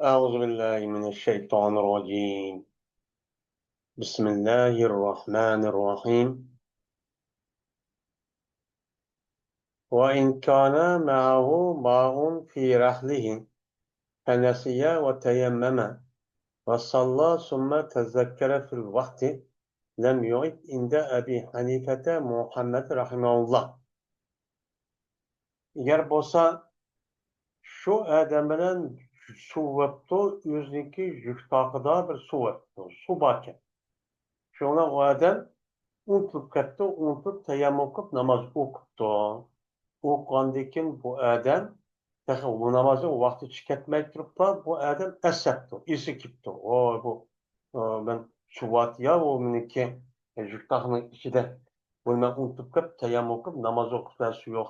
أعوذ بالله من الشيطان الرجيم. بسم الله الرحمن الرحيم. وإن كان معه ماء في رحله فنسي وتيمم وصلى ثم تذكر في الوقت لم يعد عند أبي حنيفة محمد رحمه الله. Eğer bolsa şu adam bilen su vaptu yüzniki yük takıda bir su vaptu. Su bakın. Şuna o adam unutup ketdi, unutup tayammum qilib namoz o'qibdi. O'qigandan keyin bu odam bu namozni vaqti ketmay turibdi, bu odam asabdi, esi kelibdi. Voy bu men shuvat ya u meniki yuktaxning ichida bo'lmay unutib kelib tayammum qilib namoz o'qishda su yo'q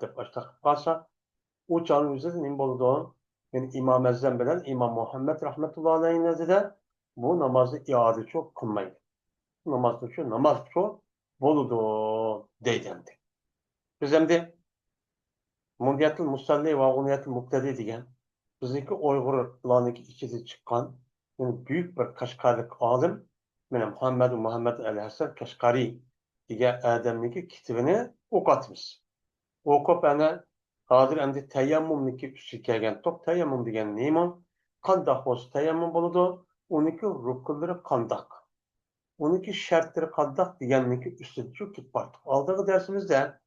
deb boshqa qilib qolsa, u chog'ni o'zida nima bo'ldi? Men imom Azam bilan imom Muhammad rahmatullohi alayhi nazarida bu namozni iyoda qilmaydi. Namazda şu, namaz şu, boludu deydendi. Biz hem de Mundiyatul Musalli ve Uniyatul Muktedi degan bizdeki Uyg'urlarniki içinde çıkan yani büyük bir Kaşgarlık alim benim Muhammed Ali Hasan Kaşgari degan adamniki kitabini o'qatmiz. O'qib ana hozir endi tayammumniki ustiga kelgan top tayammum degan nima? Qandoq bo'lsa tayammum bo'ladi? Uniki rukunlari qandoq? 12 şartları qandoq deganniki ustida shu ketib bordik. Oldingi darsimizda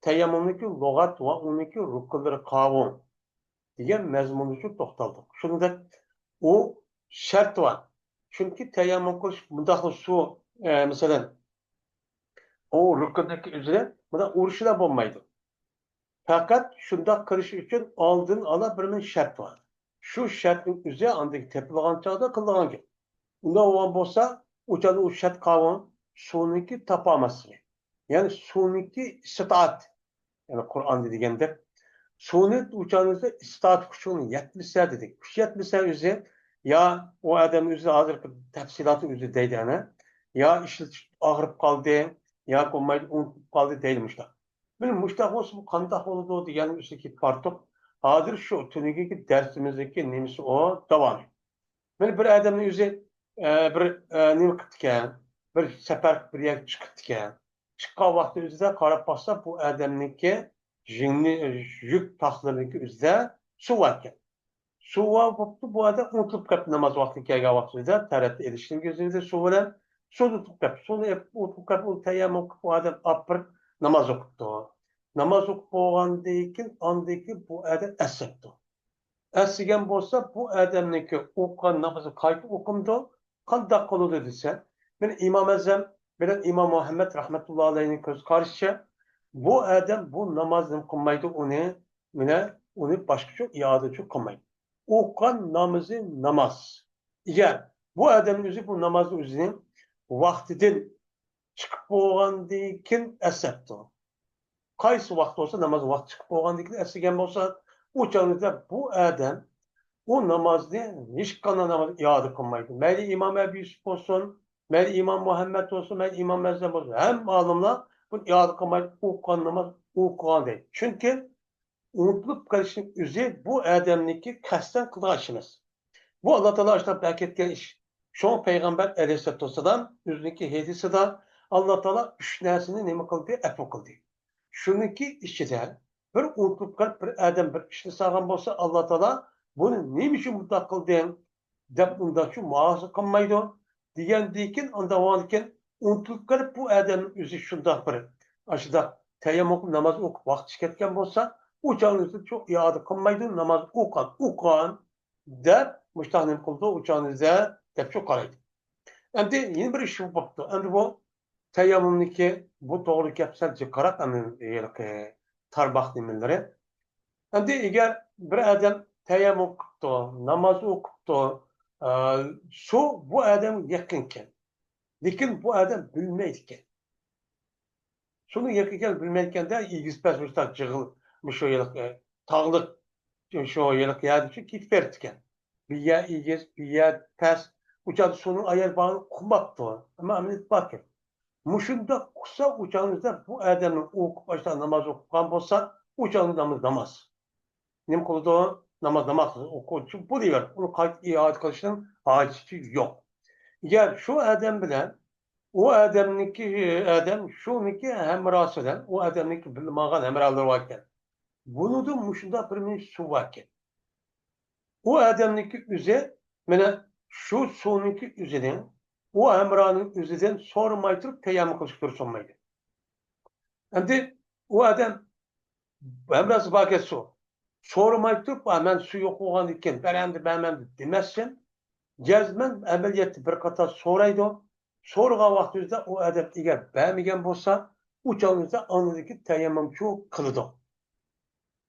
tayammumniki lug'at va uniki rukunlari qonun degan mazmunga shu to'xtaldik. Shunda u shart var. Chunki tayammum qilish bundoq suv masalan u rukundagi uzra bunda urishlar bo'lmaydi. Faqat shundoq qilish uchun oldin ola bir shart var. Shu shartning o'zi andagi tepilgan chog'da qilgan gap. Unda bo'lsa uçan uçat kavun suniki tapaması. Yani suniki istat. Yani Kur'an dediğinde sunit uçanızda istat kuşunu yetmişse dedik. Kuş yetmişse üzeri ya o adamın üzeri hazır tefsilatı üzeri deydi ana. Ya işte ağırıp kaldı ya komaydı unutup kaldı değilmişler. Benim müştak olsun bu kandak oldu diyen üstteki partok. Hazır şu tünüki dersimizdeki nemisi o devam. Ben bir adamın üzeri bir nima qilib ekan, bir safar bir yerga chiqib ekan. Chiqqan vaqti o'zida qarab boqsa, bu odamniki yuk taxlariniki o'zida suv ekan. Suv bo'pti, bu odam unutilib qolibdi namoz vaqti kelgan vaqtida taratni edishning o'zida suv bilan suvni unutib qolibdi. Suvni unutib qolib, u tayammum qilib bu odam opir namoz o'qibdi. Namoz o'qib bo'lgandan keyin ondiki bu odam asabdi. Asigan bo'lsa, bu odamniki o'qigan namozni qayta o'qimdi. Qandoq qiladi desa, men imom Azam bilan imom Muhammad rahmatullohi alayhi ko'z qarashicha bu odam bu namozni qilmaydi, uni boshqacha iyodachi qilmaydi. O'qigan namozi namoz. Agar bu odamning o'zi bu namozni o'zining vaqtidan chiqib bo'lgandan keyin asabdi. Qaysi vaqt bo'lsa namoz vaqti chiqib bo'lgandan keyin asigan bo'lsa, u chog'da bu odam o namazda hiç qanday namoz iyoda qilmaydi. Mayli imom Abu Yusuf bo'lsin, mayli imom Muhammad bo'lsin, mayli imom Azam bo'lsin, hamma olimlar bu iyoda qilmaydi, o'qigan namoz o'qigan deydi. Chunki unutilib qolishning o'zi bu odamniki qasddan qilgan ish emas. Bu Alloh taolo ishlab bergan ish. Shu payg'ambar alayhissalatu vassalam o'ziniki hadisida Alloh taolo 3 narsani nima qildi? Afu qildi. Shuniki ichida bir unutib qolib bir odam bir ishni qilgan bo'lsa, Alloh taolo buni nima uchun bunday qilding deb undan shu muoza qilmaydi degandan keyin undan keyin unutilib qolib bu odamning o'zi shundoq bir ashunda tayammum namoz o'qib vaqti ketgan bo'lsa u chog'ingizda shu iyoda qilmaydi namoz o'qigan deb mushtaq nima qildi u chog'ingizda deb shu qaraydi. Endi yana bir ish bo'libdi. Endi bu tayammumniki bu to'g'ri gap salchi qarab tarboq nimalari. Endi agar bir odam tayammum qilibdi, namoz o'qibdi, shu bu odam yaqin ekan. Lekin bu odam bilmaydi ekan. Shuni yaqin ekan bilmayganda egiz pas mustaq jig'il shu yiliq tog'liq shu yiliq yadi shu ketib berdi ekan. Biya egiz, biya pas uçan sunu ayar bağını qilmabdi. Ammo amaliyat bor ekan. Mushunda qilsa o'chanizda bu odamning o'qib boshdan namoz o'qigan bo'lsa, o'changiz namoz. Nima qildi? namaz okuyucu bu diyor. Onu iade kılışının haceti yok. Ya şu adam bilen o adamniki adam şuniki hemrasıdan o adamniki bilmağan hemralar varken bunu da muşunda bir su varken o adamniki üze mene şu suniki üzeden o hemranın üzeden sormaytır teyamı kılış dursunmaydı. Hem de o adam hemrası varken su. Sormaytır hemen su yok olan iken ben demezsen Cezmen əməliyyatı bir qatar soraydı. Sorğan vaxtınızda o ədəb əgər bəyəməyən bolsa, uçağınızda anladaki təyyəmmümçü qılıdı.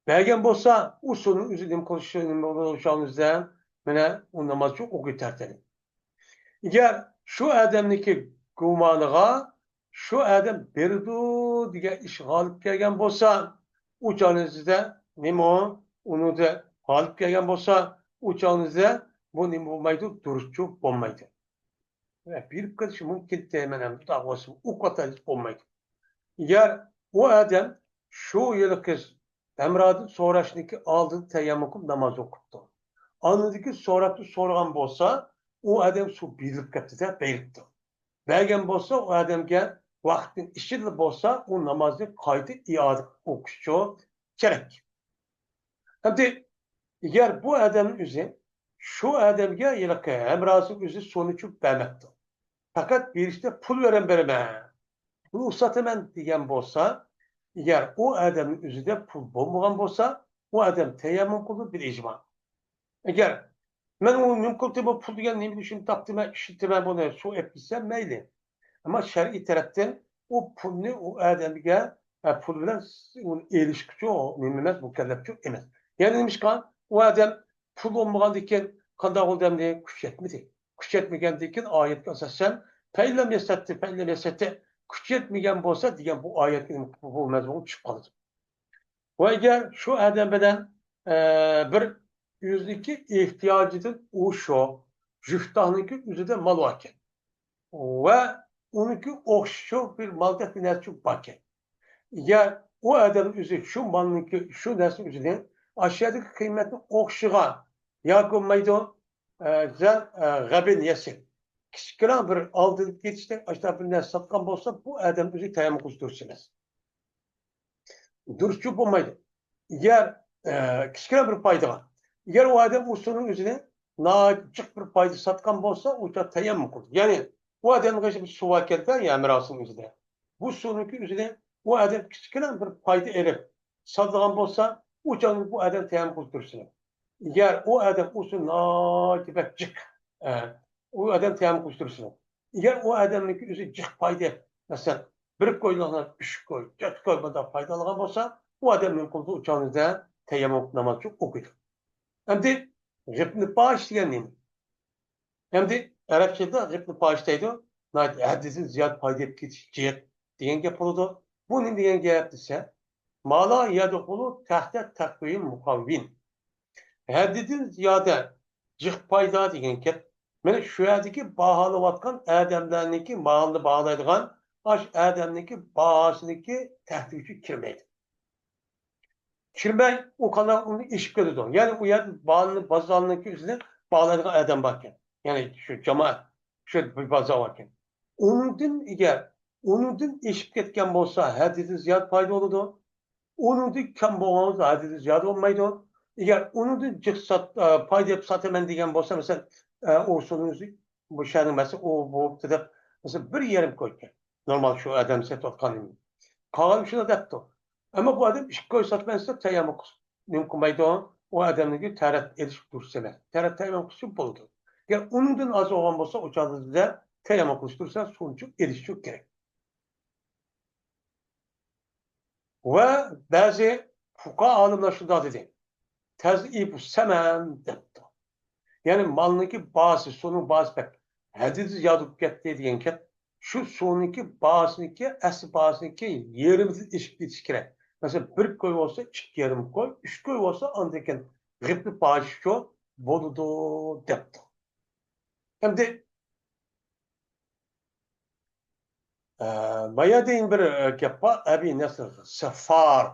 Bəyən bolsa, usulun üzüdüm konuşduğunun oluşağınızda mənə o namazçı oku tərtəni. Əgər şu ədəmdeki gumanığa, şu ədəm berdu diye iş galip gələn bolsa, uçağınızda nemo onu da galip gələn bolsa, uçağınızda bu nemo olmaydı, duruşçu olmaydı. Bir kız mümkün temenem davası o kadar olmaydı. Eğer o adam şu yılı kız emradın sonrasındaki aldığı teyemmüm namaz okuttu. Anladı ki sonraki sorgan bolsa o adam şu bilip kapıda belirtti. Belgen bolsa o adam gel vaktin işi bolsa o namazı kaydı iade okuşu gerek. Hem de eğer bu adamın üzeri şu adam gel yılı kız emradın üzeri sonucu vermekti. Fakat bir işte pul veren berime. Ruhsat hemen diyen bolsa, eğer o adamın üzerinde pul bulmayan bolsa, o adam teyemmüm kılır bir icma. Eğer ben o mümkün tabi pul diyen ne bileyim takdime, işitime bunu su etmişsem meyli. Ama şer'i taraftan o pulunu o adamıge pul bilen ilişkici o mümkünmez, mükellefçi emez. Yani demiş kan, o adam pul olmayan diken kanda oldum diye kuş etmedi. Kuş etmegen diken ayet asasen peylem yesetti kuş etmegen bolsa diyen bu ayetin bu mezmunu çıkmalı. Ve eğer şu adam beden bir yüzdeki ihtiyacının o şu jüftahnınki yüzüde mal varken ve onunki okşu bir malda bir nesli bakın. Ya o adamın üzeri şu malınki şu nesli üzerine aşağıdaki kıymetini okşuğa yakın maydon zan gabin yesin. Kişilen bir aldırıp geçti aşağı bir nesli satkan olsa bu adam üzeri tayamı kustursunuz. Duruşçu bulmaydı. Yer kişilen bir payda var. Yer o adam usulün üzerine naçık bir payda satkan olsa o da tayamı kurdu. Yani o adamın karşı bir su vakilden ya mirasının üzerine. Bu sununki üzerine o adam küçükten bir payda erip satılan olsa o canlı bu adam teyemmüm kurdursun. Eğer o adam usul nakibet cık o adam teyemmüm kurdursun. Eğer o adamın üzerine cık payda mesela bir koyulan üç koy, dört koymada faydalıgan olsa o adamın kurduğu uçağınızda teyemmüm namazı okuydu. Hem de rıpnı bağış diyen neyim? Hem de Arapçada rıpnı bağıştaydı. Hadisin ziyad payda geçecek diyen yapıldı. Bunun diyen gayet ise mala yadukulu tahta takvim mukavvin. Hadisin ziyade cık payda diyen kep. Mene şu yerdeki bağlı vatkan adamlarındaki bağlı bağlaydıgan aş adamdaki bağısındaki tehditçi kirmeydi. Kirmey o kadar onu iş görürdü. Yani o yer bağlı bazılarındaki üzerine bağlaydıgan adam varken. Yani şu cemaat şu bir bazı varken. Onun iş ketken bolsa hadisin ziyad payda olurdu. Onun din kam bolğanız hadisi ziyad olmaydı. Eğer onun din cıksat payda yapıp satamen degen bolsa mesela o sonunuzu bu şerhin mesela o bu dedip mesela bir yerim koyken. Normal şu adam set atkanım. Kalan şuna depti. Ama bu adam iş koy satmaysa tayamak mümkün maydı o adamın ki tarat ediş durseler. Tarat tayamak için buldu. Yani onun din az olan bolsa o çağda tayamak dursa sonucu ediş çok gerek. Ve bazı fuka alimler şunda dedi. Tez'ibu semen depti. Yani malınki bazı, sonun bazı pek. Hadis yazıp gitti diyen ki şu sonunki bazınki, asıl bazınki yerimizi eşit gerek. Mesela bir koy olsa iki yarım koy, üç koy olsa andaki gıplı bağış şu boludu depti. Hem de maya deyin bir gap abi nasıl sefar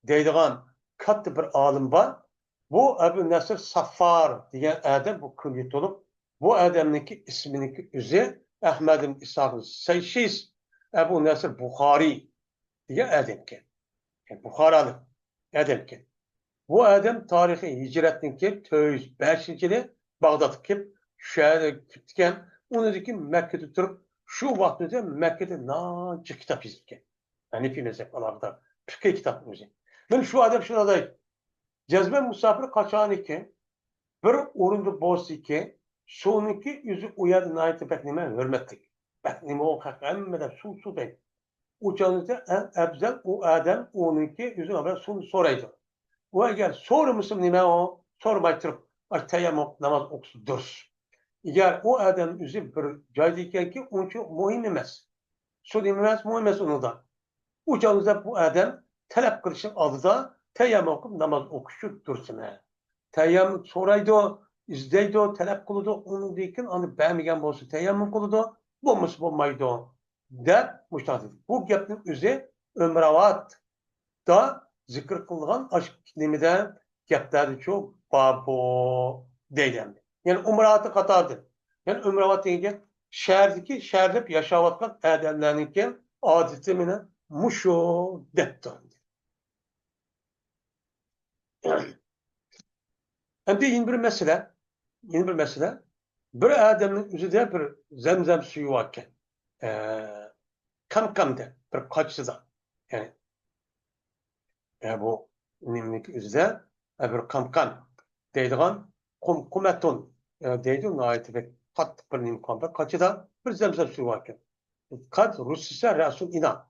deydiğen katı bir alim var. Bu Ebu Nasr Saffar diyen adam bu künyet olup bu adamınki isminiki üzü Ahmed'in İsa'nın Seyşiz Ebu Nasr Bukhari diye adam ki. Yani Bukharalı adam ki. Bu adam tarihi hicretninki 405 Bağdat'a kip şehre gitken onudaki Mekke'de durup şu vaktinde Mekke'de naci kitap yazırken. Hanefi mezheplarda fıkıh kitap müziği. Ben şu adam şuna da cezbe misafir kaçan iki bir orunda boz iki sonunki yüzü uyardı nayeti beknime hürmetlik. Beknime o kakemmeden su değil. Uçağınızda en ebzel o adam onunki yüzü haber sunu soraydı. O eğer soru musun nime o sormay turib tayammum namaz okusu durus. Eğer o adam yüzü bir caydayken ki onun için mühim emas. Soru emas, mühim emas onu da. Uçağınızda bu adam talep kılışın aldıda tayammum okup namaz okuşu dursun. Tayammum soraydı o, izdeydi o, talep kılıdı onu deyken onu beğenmeyen bolsa tayammum kılıdı, bulmuş bulmaydı o. Der, müştahat. Bu gapning üzü ömravat da zikr kılgan aşk nimide gaplardı çok babo deylendi. Yani umratı katardı. Yani umravat deyince şehirde yaşavatkan adamlarınki adeti mine muşo depti. Hem de yeni bir mesele, bir adamın üzerinde bir zemzem suyu varken, kamkamda, bir kaçıda, yani bu nimlik üzerinde bir kamkan deydiğin kumetun deydiğin ayeti ve kat bir nimkamda kaçıda bir zemzem suyu varken. Kat Rusya Resul inan.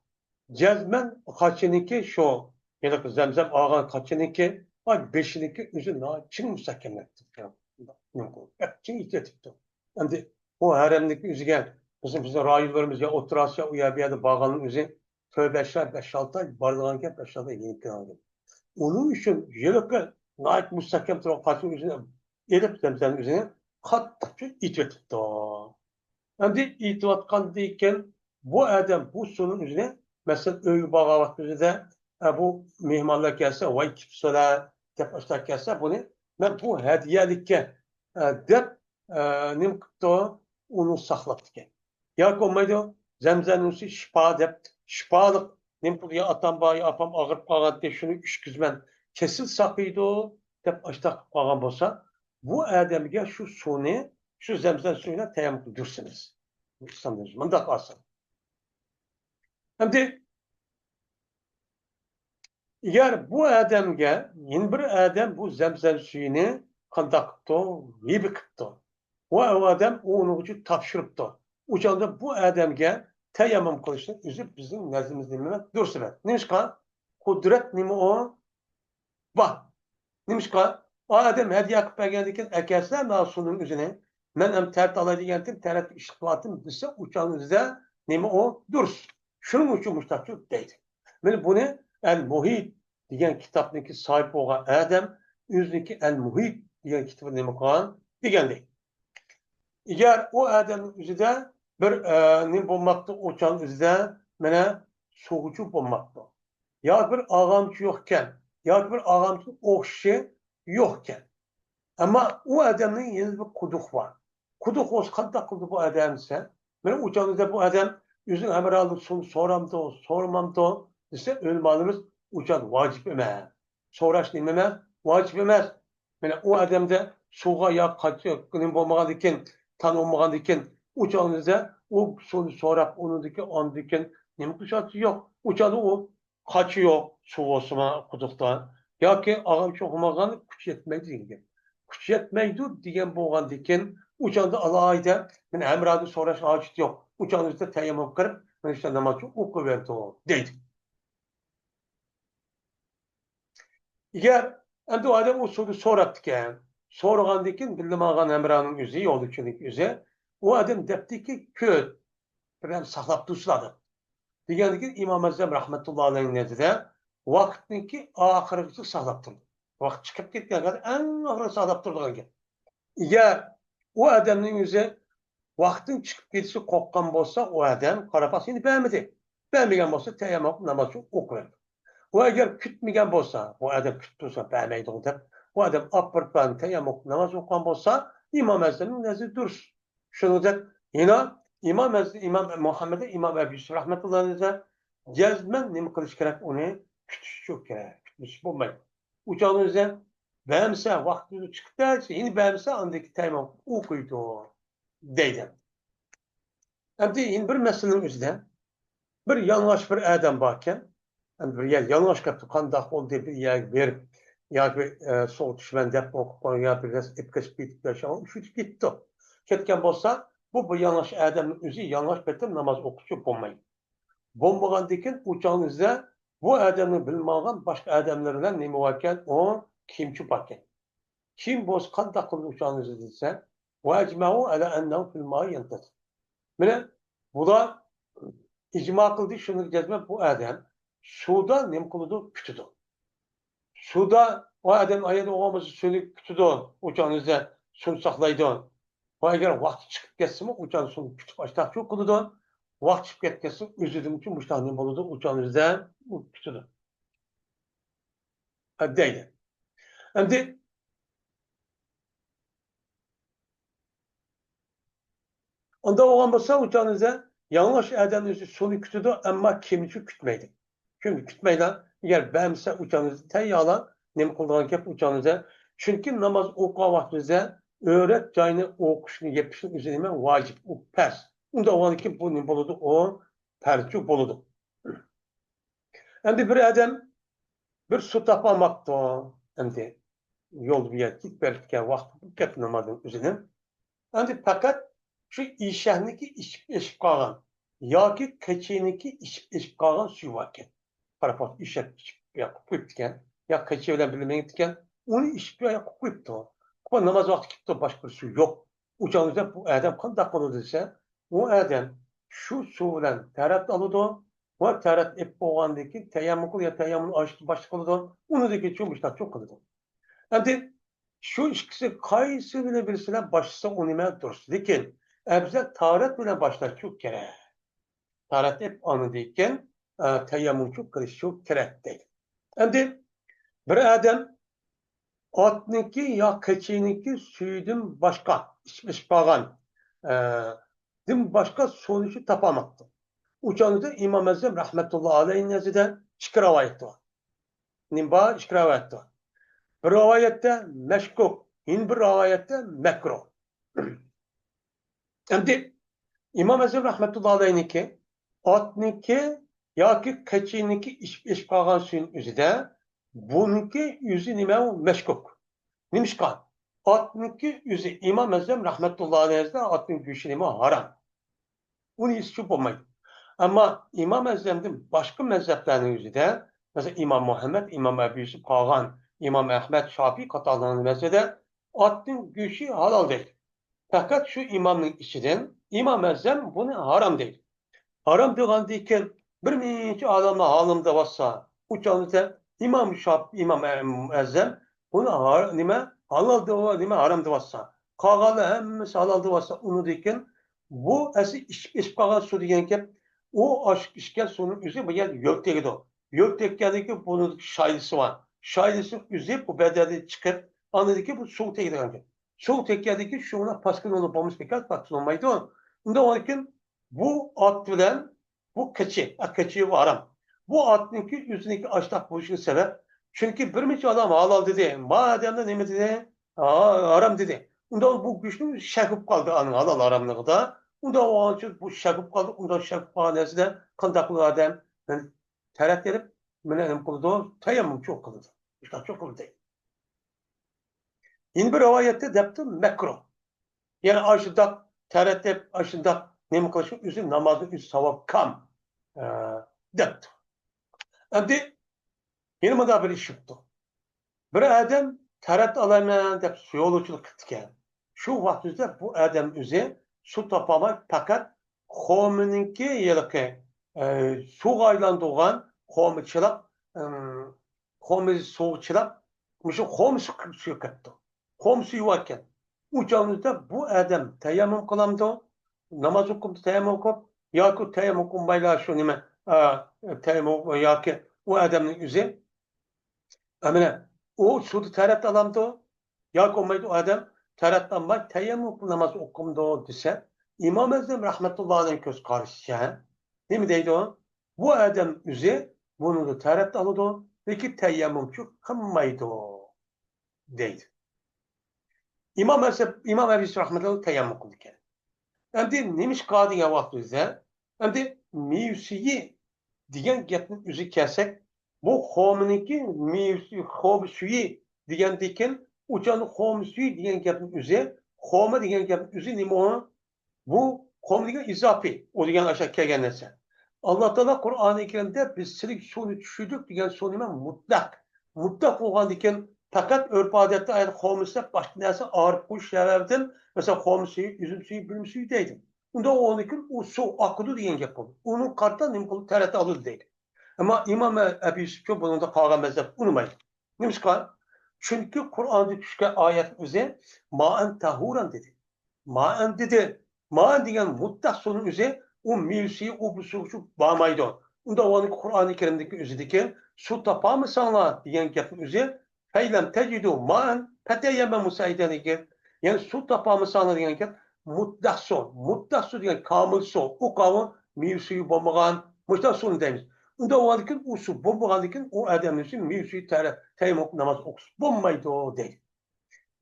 Cezmen kaçınınki şu, yani zemzem ağan kaçınınki, ay beşiniki üzerinde çin müstakemlettir. Çin ihtiyatipti. Şimdi o haremdeki üzgen, bizim raylarımız ya oturasya uya bir yerde bağının üzeri, tövbe eşler 5-6 ay, bardağın kep 5-6 ay yeni kınalı. Onun için yılıkı, naik müstakemtir o kaçın üzerine, edip zemzemin üzerine, kat ihtiyatipti. Hem de itibatkan deyken bu adam bu sunun üzerine mesela öğü bağavat üzerinde bu mihmanlar gelse vay kipsolar tepaslar gelse bunu ben bu hediyelikke dep nim kıpto onu saklattı. Ya komaydı zemzenin üstü şifa dep şifalık nim kıpto atan bayi apam ağır bağat de şunu üç kızmen kesil sakıydı o dep açtak bağan bolsa bu adamge şu suni şu zemzen suyuna teyemmüm dursunuz. İslam Müslüman kalsın. Hem de eğer bu adamga yeni bir adam bu zemzem suyunu kandakto, gibi kıpto. O adam onu için tapşırıpto. Ucanda bu adamga teyemmüm kılışını üzüp bizim nezdimizde demek dursun. Neymişka? Kudret nimi o? Bah. Neymişka? O adam hediye kıpa geldikken ekersen nasunun üzerine men hem tert alacakken tert iştibatım dışa uçağınızda nimi o? Dursun. Şunun için müştakçı değil. Yani bunu El-Muhit diyen kitaptaki sahip olan adam yüzdeki El-Muhit diyen kitabı demek olan diyen değil. Eğer o adamın üzerinde bir ne bulmakta uçan üzerinde bana soğucu bulmakta. Ya bir ağamcı yokken, ya bir ağamcı okşu yokken. Ama o adamın yeni bir kuduk var. Kuduk olsa kadar kuduk bu adamsa, ben uçan üzerinde bu adam yüzün emralı sormamda, ise ölmanımız uçan vacip eme. Soraş dememe vacip emez. Yani o adamda soğuğa ya kaçıyor, kının bulmadan diken, tan olmadan diken, uçağınızda o soru sorap onu diken, on diken, ne mi kuşatı yok. Uçağı o kaçıyor soğuğusuna kuduktan. Ya ki ağam çok olmadan kuş yetmedi diye. Kuş yetmeydi diyen boğan diken, uçağında alayda, ben emradı soraş ağaçtı yok. Uçağınızda teyemmüm kırıp, ben işte namazı okuverdi o, deydi. Eğer endi o adam o soru soraptken, sorğandikin bildimagan emranın üzü, yolçuluk üzü, o adam deptiki köt, ben saklap tusladı. Degendikin İmam Azam rahmetullahi aleyhin nezide, vaktniki ahirisi saklap turdu. Vakt çıkıp gitken kadar en ahirisi saklap turdu. Eğer o adamın yüzü vaktin çıkıp gitisi kokkan bolsa, o adam karapasını beğenmedi. Beğenmeyen bolsa teyemmüm namazı okuverdi. O eğer kütmegen bolsa, o adam kütmüyorsa beğenmeydi o dep, bu adam apırttan teyemmüm namaz okuyan olsa İmam Azam'ın nezri durur. Şunu da yine İmam Muhammed'e İmam Ebu Yusuf rahmetullahi aleyhi cezmen ne mi kılış gerek onu kütüş çok gerek. Kütüş bulmayın. Uçağınızda beğense vaktini çıktı yine beğense andaki teyemmüm okuydu deydi. Hem de yine bir meselenin üzerinde bir yanlış bir adam varken bir yer yanlış kaptı kandak oldu bir yer bir ya bir soğuk düşmen dep okupan ya bir etkisi bitip yaşayan üşütüp gitti. Ketken bolsa bu yanlış adamın üzü yanlış betim namaz okuşu bulmayın. Bombagan dikin uçağınızda bu adamı bilmağın başka adamlarla ne varken o kimçi varken. Kim boz kandak kıldı uçağınızı dese ve ecmehu ala ennehu fil ma'i yentasır. Mine bu da icma kıldı şunu gezme bu adam suda nem kılıdı kütüdü. Suda o adam ayet oğamızı suyunu kütüdü uçağınızda suyunu saklaydı. O eğer vakti çıkıp geçse mi uçağın suyunu kütüp açtak çok kılıdı. Vakti çıkıp geçse üzüldüm için müştah nem kılıdı uçağınızda kütüdü. Değil. Hem de onda olan olsa uçağınızda yanlış eden üzü suyunu kütüdü ama kimisi kütmeydi. Çünkü kütmeyle eğer benimse uçağınızı teyyalan nem kıldığın kep uçağınıza çünkü namaz okuğa vaktinizde öğret cayını okuşunu yapışın üzerine vacip. O pers. Onda olan ki bu nem boludu o perçu boludu. Hem de bir adam bir su tapamakta hem de yol bir yer git belki vakti bu kep namazın üzerine. Hem de fakat şu işehniki iş kalan ya ki keçiniki iş kalan su varken. Paraport işek yapıp gitken ya keçi bilen bilmeye gitken onu iş yapıp gitti. Ama namaz vakti gitti başka bir su yok. Uçağınızda bu adam kandak olursa o adam şu sudan terat alırdı ve terat hep boğandaki teyammül ya teyammül açtı başka olurdu. Onu da geçiyormuşlar çok olurdu. Hem de şu ikisi kayısı bile birisine başlasa onime dursun. Lakin bize taharet bile başlar çok kere. Taharet hep anıdayken teyammül çok kırış çok kere değil. Hem de bir adam atniki ya keçiniki süydüm başka içmiş bağın. Dim başka sonucu tapamaktı. Uçağınızda İmam Ezzem rahmetullahi aleyhin nezide iki rivayeti var. Nimba iki rivayeti var. Bir rivayette meşkuk, hin bir rivayette mekruh. Hem de İmam Ezzem rahmetullahi aleyhinki atniki ya ki keçiniki iş bağın suyun üzide bununki yüzü nime meşkuk. Nimişkan. Atniki yüzü İmam Ezzem rahmetullahi aleyhinizde atniki güçü nime haram. Bunu hiç olmayın. Ama İmam Ezzem'in başka mezheplerinin yüzüde mesela İmam Muhammed, İmam Ebu Yusuf Kağan, İmam Ahmet Şafii katalığının mezhede atın güçü halal değil. Fakat şu imamın içinden İmam Ezzem bunu haram değil. Haram diyen deyken bir minci adamla halımda varsa uçağınızda İmam Şafii, İmam Ezzem bunu nime halal diye nime haram diye varsa kağalı hemmesi halal diye varsa onu deyken bu iş kağal su diyen ki o aşk işgal sonun üzeri bu yer yok dedi o. Yok dedi ki bunun şahidisi var. Şahidisi üzeri bu bedeli çıkıp anladı ki bu soğuk tekrar. Soğuk tekkerdeki şuna paskın olup olmuş birkaç baksın olmaydı o. Bunda onun için bu at bilen bu keçi varam. Bu atınki yüzündeki açtak bu işin sebep. Çünkü bir miçe adam halal dedi. Madem de ne dedi? Haram dedi. Bunda bu güçlü şakıp kaldı anın halal haramlığı da. Bunda o an için bu şakıp kaldı. Bunda şakıp bahanesi de kandaklı adam. Yani terat edip münelim kıldı. Tayammum çok kıldı. İşte çok kıldı. Yine bir rivayette depti mekruh. Yani aşıda tereddüt aşıda ne mi kılışın üzüm namazı üst savap kam depti. Şimdi yine de bir iş yoktu. Bir adam tereddüt alamayan dep yolculuk etken. Şu vakitte bu adam üzeri su toplamak fakat homininki yelke su aylandığın homiçilap homi soğukçilap mışı homi su kattı. Homi suyu varken uçağımızda bu adam teyemmüm kılamdı, namaz okumdu teyemmüm okup, yakut teyemmüm okumbayla şu nime teyemmüm yakut o adamın üzeri amine o suda tarat alamdı. Ya olmaydı o adam taratlanmak teyemmüm namaz okumdu dese İmam Azam rahmetullahi aleyh göz karşı. Değil mi deydi o? Bu adam üze bunu da tarat alıdı. Peki teyemmüm çok kımmaydı deydi. İmam Ebu Yusuf rahmetullahi teyemmüm kıldı ki. Hem de neymiş kadı ya vakti bize? Hem de mevsiyi diyen gapni üzü kelsek bu hominiki mevsi homsuyi degan dekin o'chani homsuyi degan gapni o'zi homa degan gapni o'zi nima u? Bu hom degan izofiy u degan o'sha kelgan narsa. Alloh taolo Qur'oni Karimda biz sizlik suvni tushirdik degan suv nima mutlaq. Mutlaq bo'lgandan keyin faqat urf odatda ayol homisa boshqa narsa og'rib qo'yish sababidan masalan hom suyi, uzum suyi, bilim suyi deydi. Unda o'niki u suv oqidi degan gap bo'ldi. Uni qarta nima qilib tarata oladi deydi. Ama İmam Ebu Yusuf'un bunun kalan mezhep unutmayın. Neymiş kan? Çünkü Kur'an'da düşken ayet üzerine ma'en tahuran dedi. Ma'en dedi. Ma'en diyen mutlak sonun üzerine o mevsiyi, o bu su bağmaydı. Onda o Kur'an-ı Kerim'deki üzerindeki su tapar mı sana diyen gapın üzerine feylem tecidu ma'en peteyyeme musaideni yani su tapar mı sana diyen gap mutlak son. Mutlak su diyen kamil son. O kavun mevsiyi bombagan mutlak son demiş. Unda o halde o su bombagandikin o adamın için mevsiyi teyemmüm namaz okusun. Bombaydı o değil.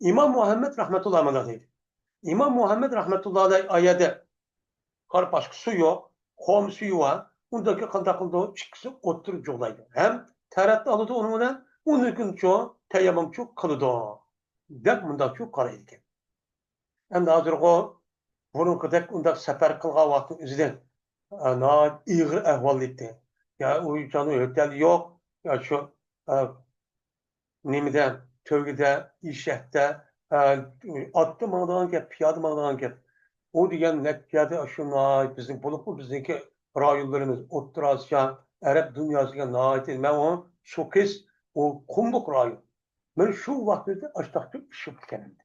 İmam Muhammed rahmetullahi aleyh dedi. İmam Muhammed rahmetullahi aleyh ayette kar başka su yok. Hom suyu var. Undaki kantakıldığı çıkısı oturup yolaydı. Hem terat alıdı onunla onun gün çoğu teyemmüm çok kılıdı. Dek bunda çok karaydı. Hem de hazır o bunun kadar unda sefer kılga vakti üzerinde iyi ahvalıydı. Ya uyucanı ötel yok. Ya şu nimide, tövgide, işette, attı mağdan gep, piyade mağdan gep. O diyen ne piyade aşına bizim bulup bu bizimki rayullarımız, Otturasya, Arap dünyasına nait edin. Ben onu şu kez o kumbuk rayu. Ben şu vakti açtakçı şu kendim.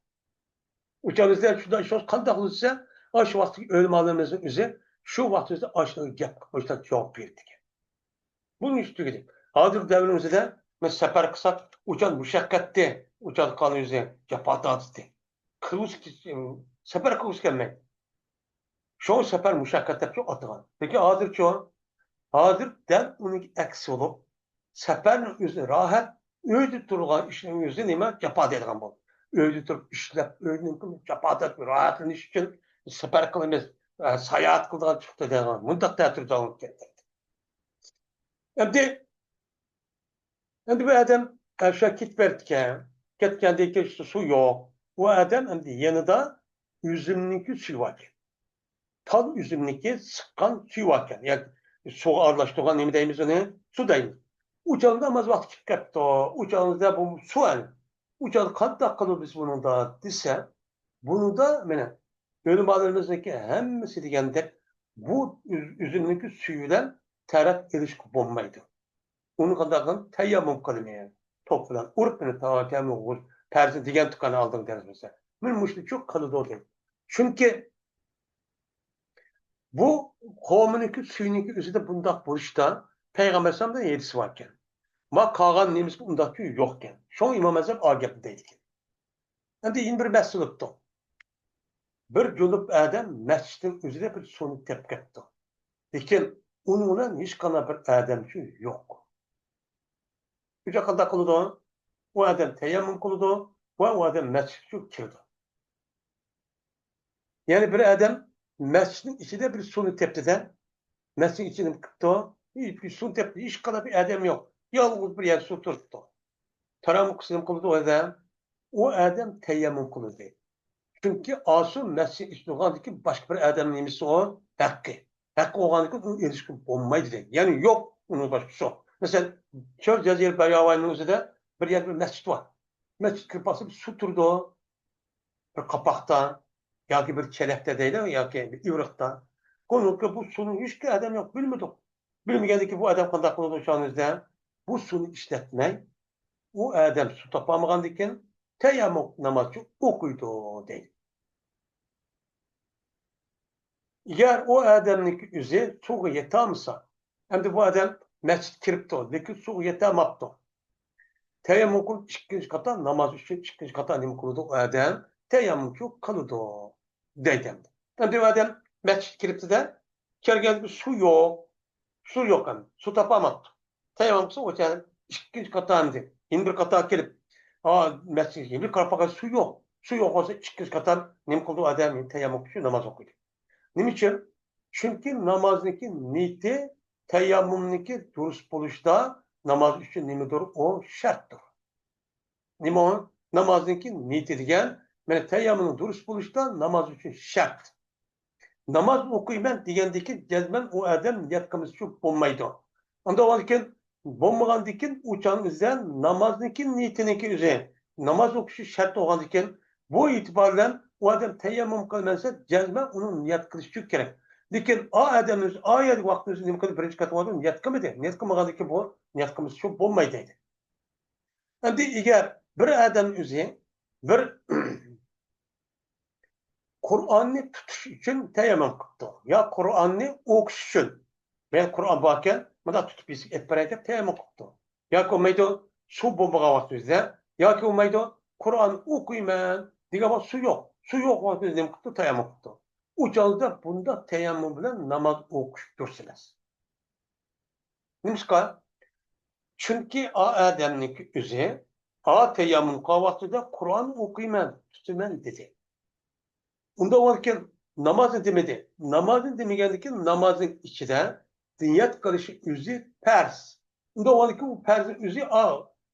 Uçağınızda şurada şu kandak olursa aş vakti ölüm alımızın üzeri şu vakti aşağı gep, aşağı cevap verdik. Bunun üstü hazır devrimizde de mesela sefer kısak uçan müşakkatli uçan kanı yüzüne yapatatı. Kıvus sefer kıvus gelmek. Çoğu sefer müşakkat yapıyor atılan. Peki hazır çoğu hazır den onun eksi olup seferin yüzüne rahat öyle durgan işlerin yüzüne neyme yapat edilen bu. Öyle durup işlep öyle kılıp yapat etmiyor. Rahatın iş için sefer kılımız sayahat kıldan çıktı edilen. Muntak teatrı dağılıp geldi. Hem de bu adam aşağı gitberken, gitgendeki su yok. Bu adam hem de yanında üzümlükü su var. Tam üzümlükü sıkan su var. Yani su ağırlaştıran ne deyimiz onu? Su deyimiz. Uçağında maz vakit çıkarttı. Uçağında bu su yani. Uçağında kaç dakikalı biz bunu da dese, bunu da bölüm alanımızdaki hemmesi diyende bu üzümlükü suyuyla terat ilişki bombaydı. Onun kadar teyemmüm kılmaya toplan. Urup beni teyemmüm olur. Tersi diyen tıkanı aldın deriz mesela. Müşrik çok kalıdı o değil. Çünkü bu kavminiki suyuniki üzerinde bundak buluşta Peygamber Sallam'da yedisi varken. Ma kalan neyimiz bundaki yokken. Şu İmam Azam agapı değilken. Hem de yine bir mesuluptu. Bir cünüp adam mescidin üzerine bir sonu tepketti. Lakin onunla hiç kana bir adam yok. Güce kadar kılıdı. O adam teyemmüm kılıdı ve o adam mescide girdi. Yani bir adam mescidin içinde bir sunu tepkiden mescidin içine kıttı. Hiçbir sunu tepkide hiç kadar bir adam yok. Yalnız bir yer su tuttu. Taramı kısım kılıdı o adam teyemmüm kılıdı. Çünkü asu mescidin içinde oğandaki başka bir adam neymişse o hakkı. Hakkı oğandaki onun ilişki olmaydı dedi. Yani yok onun başkası o. Mesela Çöl Cezir Beryavay'ın üzerinde bir yer bir mescid var. Mescid kırpası bir su turdu. Bir kapakta, ya ki bir çelepte değil mi? Ya ki bir ivrıkta. Konu ki bu sunu hiç ki adam yok. Bilmedik. Bilmedik ki bu adam kandak kılıdı şanızda. Bu sunu işletmek, o adam su tapamagan diken, teyemmüm namazı okuydu değil. Eğer o adamın yüzü su yetamsa, hem de bu adam mescid kiripti. Lekin su yetamaptı. tayammum qilib ikkinchi qator namoz uchun ikkinchi qator nima qiladi u odam tayammum qiladi deydi. Endi u odam masjidga kiribdida kelganda su yo'q ham su topolmabdi. Tayammum qilsa o'sha ikkinchi qatorni yana bir qator kelib masjidga bir qator su yo'q bo'lsa ikkinchi qator nima qildi u odam tayammum uchun namoz o'qiydi. Nima uchun? Chunki namozniki niyati tayammumniki durust bo'lishda namoz uchun nimadir o shartdir. Nima o? Namozniki niyati degan mana tayammumning durust bo'lishda namoz uchun shart. Namoz o'qiyman degandiki jazman u odam niyat qilmishi bo'lmaydi. Unda o'lkin bo'lmagandikin o'chanizdan namozniki niyatiniki o'zi namoz o'qishi shart bo'lgandikin bu e'tibordan u odam tayammum qilmasa jazman uni niyat qilishi kerak. Lekin o odamimiz oyat vaqtimizni nima qilib birinchi qatorda niyat qilmadi. Niyat qilmagandikin bu niyat qilmishi bo'lmaydi deydi. Endi agar bir odam o'zi bir Kur'an'ı tutuş için tayammum qildi. Ya Kur'an'ı o'qish uchun. Men Kur'an borken bunda tutib etbaraydi tayammum qildi. Yoki olmaydi suv bo'lmagan vaqtimizda yoki olmaydi Kur'an o'qiyman degan vaqt suv yo'q. Suv yo'q vaqtimizda nima qildi? Tayammum qildi. U chog'da bunda tayammum bilan namoz o'qish dursiz. Nimishqa? Chunki o odamning o'zi tayammum qilgan vaqtida Kur'an o'qiyman, tutaman dedi. Unda olurken namazı demedi. Namazı demegandiki namazın içinde niyat qilishi o'zi farz. Unda olurken bu farzın o'zi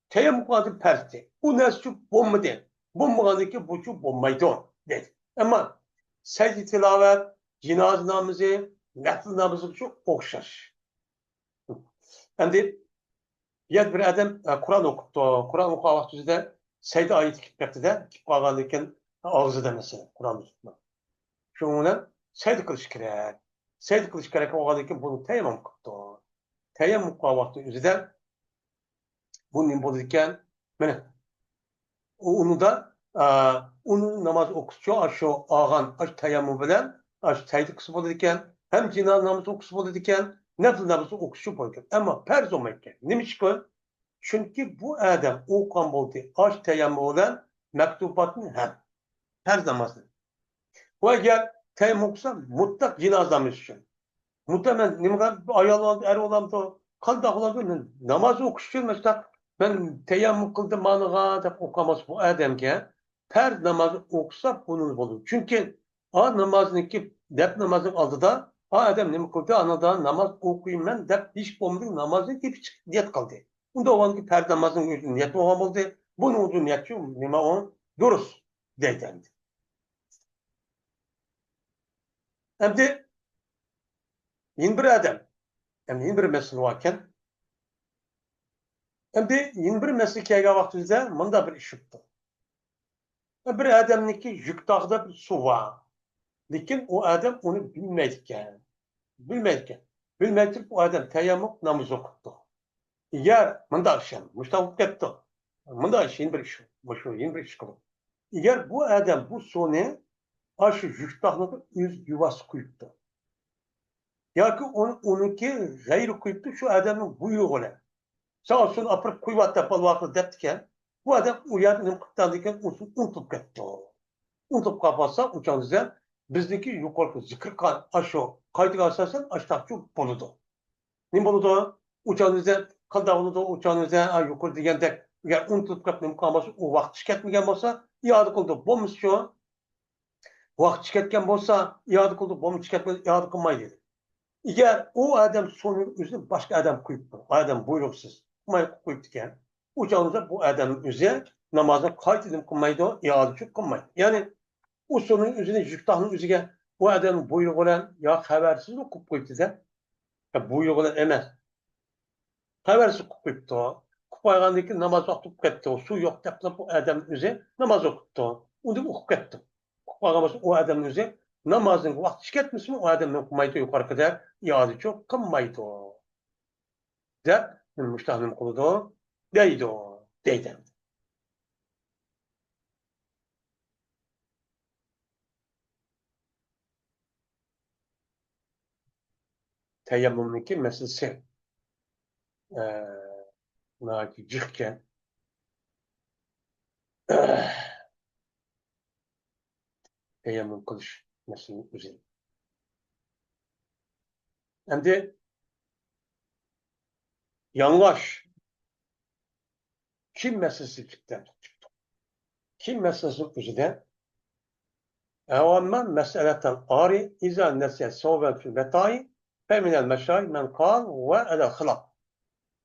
tayammum qiladi farzdi. Bu narsa bo'lmadi. Bo'lmagandiki bu bo'lmaydi dedi. Ama secde tilavet, cenaze namazı, nafl namazı çok o'xshash. Endi bir adam Kur'an o'qibdi. Kur'an o'qigan vaqtida secde oyati kelib ketdi-da, kelib qolgandan ağzıda mesela Kur'an tutma. Şuna secde qilish kerak. Secde qilish kerak bo'lgandan buni tayammum qildi. Tayammum qilgan vaqtda o'zida bu nima bo'ldi ekan? Mana uni da uni namoz o'qishchi shu olgan tayammum bilan secde qilsa bo'ladi ekan, ham jinoz namoz o'qishsa bo'ladi ekan, nafl namoz o'qishsa bo'ladi ekan. Ammo farz bo'lmaydi. Nima uchun? Chunki bu odam o'qigan bo'ldi. Tayammum bilan maktubatni ham farz namozni. Bu eğer tayammum qilsa mutlaq jinoz namozi uchun. Mutlaq nima ayol er olamdi, qanday qiladi? Namoz o'qish uchun mutlaq ben tayammum qildim maniga deb o'qimas bu odamga farz namozni o'qisa bunun bo'ladi. Chunki namozniki deb namozning oldida odam nima qildi? Anada namoz o'qiyman deb hech bo'lmadi, namozni deb niyat qildi. Unda o'g'anki farz namozning o'zi niyat bo'lgan bo'ldi. Buni o'zi niyatchi nima o? Durust deydi. Endi yeni bir adam, yeni bir mesele varken, yeni bir mesele kelgan vaqtimizda bunda bir ish chiqdi. Bir odamniki yuk tog'ida bir suv bor. Lekin u odam uni bilmaydi ekan. Bilmay turib u odam tayammum namoz o'qibdi. Agar bunda ishim, mushtaq ketdi. Bunda yeni bir ish, yeni bir ish qildi. Agar bu odam bu suvni shu yuk tog'ni o'z yuvasi quyibdi. Yoki uniki g'ayri quyibdi, shu odamning buyrug'i bilan. Sağ olsun apırıp kuyvatta palvaklı deptiken bu adam uyanıp kıtlandıyken unutup gitti. Unutup kapatsa uçağınızda bizdeki yukarı zikir kan aşağı kaydı asasen aşağı çok buludu. Ne buludu? Uçağınızda kalda buludu uçağınızda yukarı diyende eğer unutup kapatın kalması o vakit şikayetmegen olsa iade kıldı. Bomuz şu vakit şikayetken olsa iade kıldı. Bomuz şikayetmegen iade kılmayı dedi. Eğer o adam sonu üzerine başka adam koyup adam buyruksuz koyup diken uçağınıza bu adamın üzerine namazına kayıt edin kılmaydı, iade çok kılmaydı. Yani o sonun üzerine yüktahının üzerine bu adamın buyruğu olan ya habersiz okup koyup diken ya buyruğu olan emez. Habersiz koyup da kupayğandaki namaz okup gitti. O su yok deyip bu adamın üzerine namaz okuttu. Onu da okup gitti. Kupayğanması o adamın üzerine namazın vakti şikayetmesi mi o adamın okumaydı yukarı kadar iade çok kılmaydı. De müştahının kulu da deydi o. Deydi. Teyammümdeki meselesi naki cihken Teyemmüm kılış meselesi üzerine. Endi yanlış kim meselesi çıktı? Kim meselesi üzerine evamen meseleten ari izâ nesiye savven fil betâi feminel meşâi men kâl ve ele hılak.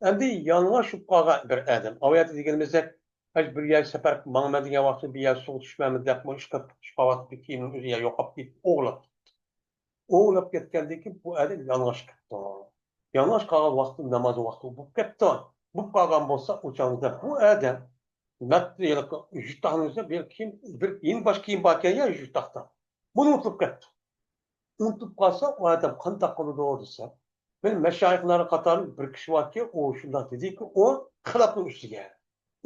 Endi yanlış şüphaga bir adam. Avayat degenimizde hiç bir yer sefer mağma degan vaqtda bir yer suv tushmaymiz deb ishqib shifovat bir kiyimni o'ziga yo'qolib ketib o'g'lab ketgandan keyin bu adam yong'osh ketdi. Yong'osh qolgan vaqtda namoz vaqti bo'lib ketdi. Bu qolgan bo'lsa o'changizda bu adam juftahingizda bir yeni bosh kiyim bor ekan ya juftahda. Buni unutib ketdi. Unutib qolsa o adam qanday qiladi desa benim meşayihlerin qatarı bir kishi borki o shunday dediki o xilofning ustiga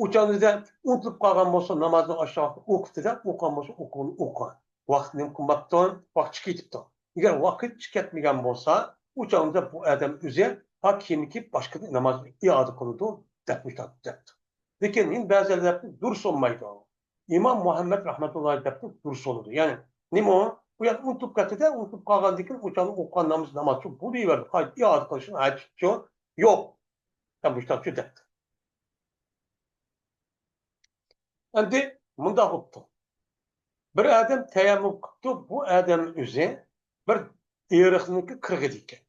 o'chanizda unutib qolgan bo'lsa namozni aşağı o'qitida o'qigan bo'lsa o'qi vaqtni qimmatdan vaqt ketibdi agar vaqt ketmagan bo'lsa o'chanizda bu odam o'zi kimiki boshqa namoz iyoda qiladi deb debdi lekin men ba'zilar durust olmaydi imom muhammad rahmatullohi debdi durust oladi ya'ni nima bu yer unutib ketdi unutib qolgandan keyin o'chani o'qigan namoz bu deyverdi qayt iyoda qilishni aytibdi yo'q bu debdi endi bundoq bo'libdi bir odam tayammum qilibdi bu odam o'zi bir eriqniki qirg'idi ekan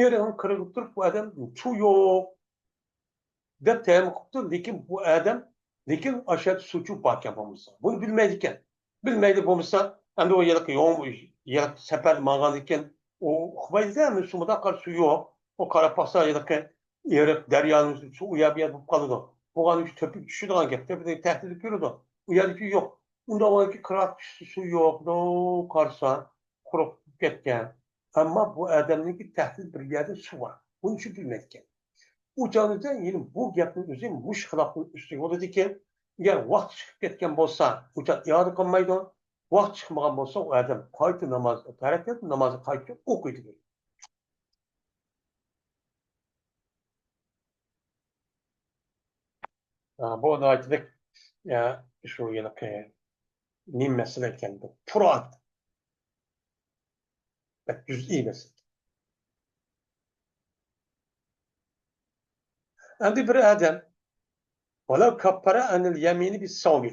eriqni qirg'ib turib bu odam suv yo'q deb tayammum qilibdi lekin bu odam lekin o'sha suvchi bor ekan bo'lmasa buni bilmaydi ekan bilmaydi bo'lmasa endi u yerga safar mang'an ekan u uqmaydida suvda suv yo'q u qarab boqsa eriq daryoni suv u yerga bo'lib qoladi bo'lgan ish tepib tushadigan gap tepida tahdid ko'radi u yerga yo'q unda oki qiraq suv yo'q qarsa quruq ketgan ammo bu odamniki tahdid bir yerda suv bor buni uchun bilmaydi o'chog'ida yine bu gapni o'zi mush xilofni ustiga bo'ladi ekan agar vaqt chiqib ketgan bo'lsa o'cha iyoda qilmaydi vaqt chiqmagan bo'lsa u odam qayta namozni tark etib namozni qayta o'qiydi bu aytdik shu yilqi nim mesele ekan bu furat juz'iy mesele endi bir odam velav kappara anil yamini bis savmi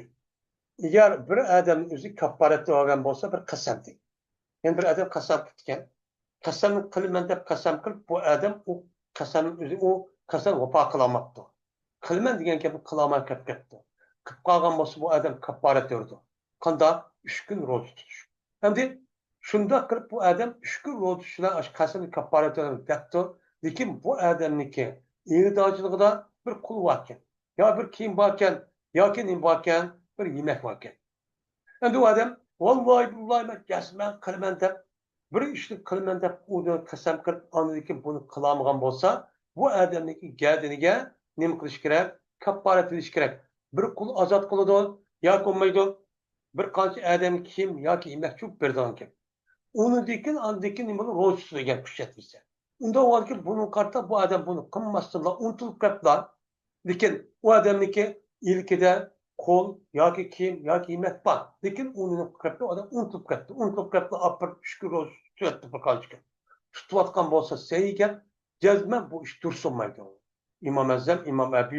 agar bir odam o'zi kapparat olgan bo'lsa bir qasam deydi yani bir odam qasam qilgan qasamni qilaman deb qasam qilib bu odam u qasamni o'zi u qasam vafo qilolmabdi qilman degan gapni qilolmay qolib ketdi qilib qolgan bo'lsa bu odam kapparat urdi qandoq 3 kun ro'za tutish endi shundoq qilib bu odam 3 kun ro'za tutish bilan qasamni kapparat debdi lekin bu odamniki irodojligida bir qul bor ekan yo bir kiyim bor ekan yoki nima bor ekan bir yemak bor ekan endi u odam vallahi billahi men jasman qilaman deb bir ishni qilaman deb uni qasam qilib andan buni qilolmagan bo'lsa bu odamniki gadiniga nima qilish kerak kapparat qilish kerak bir qul ozod qiladi yoki bo'lmaydi bir qancha odam kiyim yoki yemak cho'p beradigan ekan unidikin andikin nima ro'za tutadigan kuch yetmasa unda olki buni qarta bu odam buni qilmasdan unutilib ketdilar lekin u odamniki ilkida qo'l yoki kiyim yoki yemak bor lekin uni odam unutib ketdi bir 3 kun ro'za tutayotdi bir qancha kun tutayotgan bo'lsa sayga jazman bu ish dursunmaydi imom azam imom abi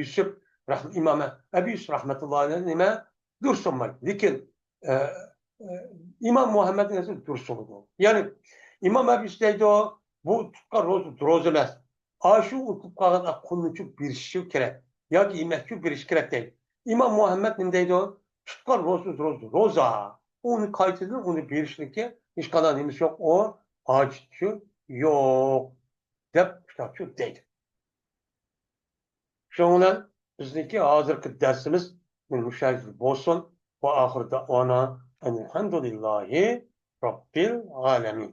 yusuf rahmatullohi alayhi nima dursunmaydi lekin imom muhammadning o'zi dursunadi ya'ni imom abi yusuf deydi bu tutgan ro'za emas shu unutib qolgan qulni berishi kerak yoki yemakchi berish kerak deydi imom muhammad nima deydi tutgan ro'za uni qaytadan uni berishniki hech qanday nimasi yo'q u hojati yo'q deb deydi shuning bilan bizniki hozirgi darsimiz mushayir bo'lsin va oxirida ona alhamdulillahi robbil alamin